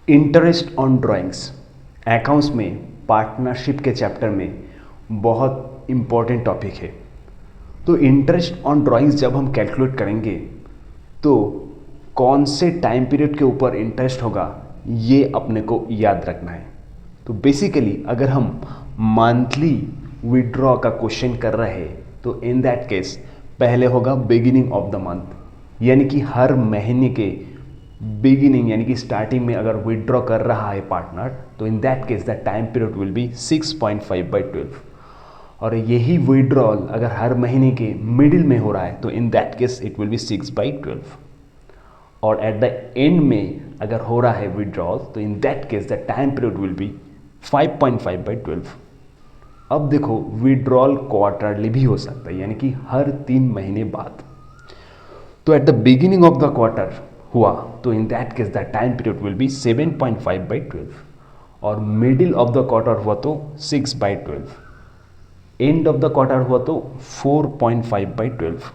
Interest on drawings accounts में partnership के chapter में बहुत इम्पॉर्टेंट टॉपिक है। तो इंटरेस्ट ऑन ड्राइंग्स जब हम कैलकुलेट करेंगे तो कौन से टाइम पीरियड के ऊपर इंटरेस्ट होगा ये अपने को याद रखना है। तो बेसिकली अगर हम मंथली विड्रॉ का क्वेश्चन कर रहे हैं तो इन दैट केस पहले होगा बिगिनिंग ऑफ द मंथ, यानी कि हर महीने के बिगिनिंग यानी कि स्टार्टिंग में अगर विड्रॉ कर रहा है पार्टनर तो in that case the time period will be 6.5/12 और यही विड्रॉल अगर हर महीने के मिडिल में हो रहा है तो in that case it will be 6/12 और एट द एंड में अगर हो रहा है विड्रॉल तो in that case the time period will be 5.5/12। अब देखो विड्रॉल क्वार्टरली भी हो सकता है यानी कि हर 3 महीने बाद। तो at the beginning of the quarter हुआ तो in that case the time period will be 7.5/12 और मिडिल ऑफ द क्वार्टर हुआ तो 6/12, एंड ऑफ द क्वार्टर हुआ तो 4.5/12।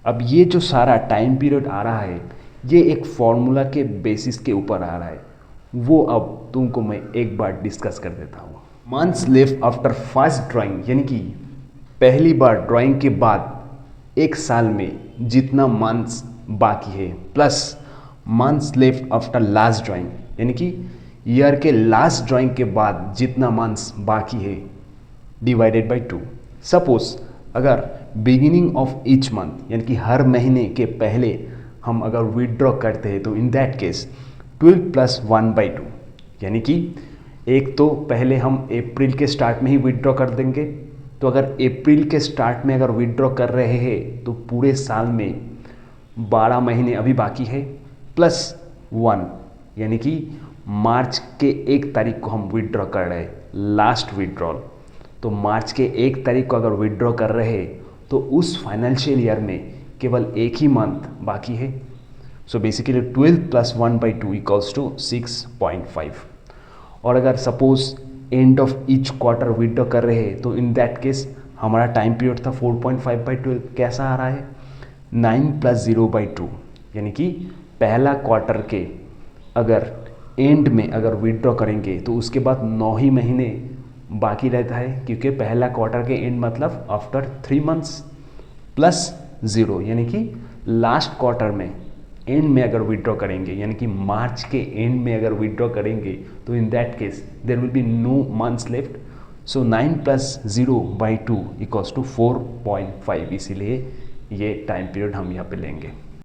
अब ये जो सारा टाइम पीरियड आ रहा है ये एक फॉर्मूला के बेसिस के ऊपर आ रहा है, वो अब तुमको मैं एक बार डिस्कस कर देता हूँ। Months left after first drawing यानी कि पहली बार ड्राइंग के बाद एक साल में जितना मंथ्स बाकी है plus months left after last drawing यानी कि ईयर के लास्ट ड्राइंग के बाद जितना मंथ्स बाकी है डिवाइडेड बाय 2। सपोज अगर बिगिनिंग ऑफ ईच मंथ यानी कि हर महीने के पहले हम अगर विड्रॉ करते हैं तो इन दैट केस 12 + 1/2 यानी कि एक तो पहले हम अप्रैल के स्टार्ट में ही विड्रॉ कर देंगे। तो अगर अप्रैल के स्टार्ट में अगर विड्रॉ कर रहे हैं तो पूरे साल में 12 महीने अभी बाकी है प्लस 1 यानी कि मार्च के 1 तारीख को हम विड्रॉ कर रहे हैं लास्ट विड्रॉल। तो मार्च के 1 तारीख को अगर विड्रॉ कर रहे हैं तो उस फाइनेंशियल ईयर में केवल एक ही मंथ बाकी है। So basically 12 + 1/2 = 6.5। और अगर suppose end of each quarter withdraw कर रहे हैं तो इन दैट केस हमारा टाइम पीरियड था 4.5/12। कैसा आ रहा है 9 + 0/2 यानी कि पहला क्वार्टर के अगर एंड में अगर विड्रॉ करेंगे तो उसके बाद 9 ही महीने बाकी रहता है, क्योंकि पहला क्वार्टर के एंड मतलब आफ्टर 3 मंथ्स प्लस 0 यानी कि लास्ट क्वार्टर में एंड में अगर विड्रॉ करेंगे यानी कि मार्च के एंड में अगर विड्रॉ करेंगे तो in that case there will be no months left. So 9 + 0/2 = 4.5, इसीलिए ये टाइम पीरियड हम यहाँ पे लेंगे।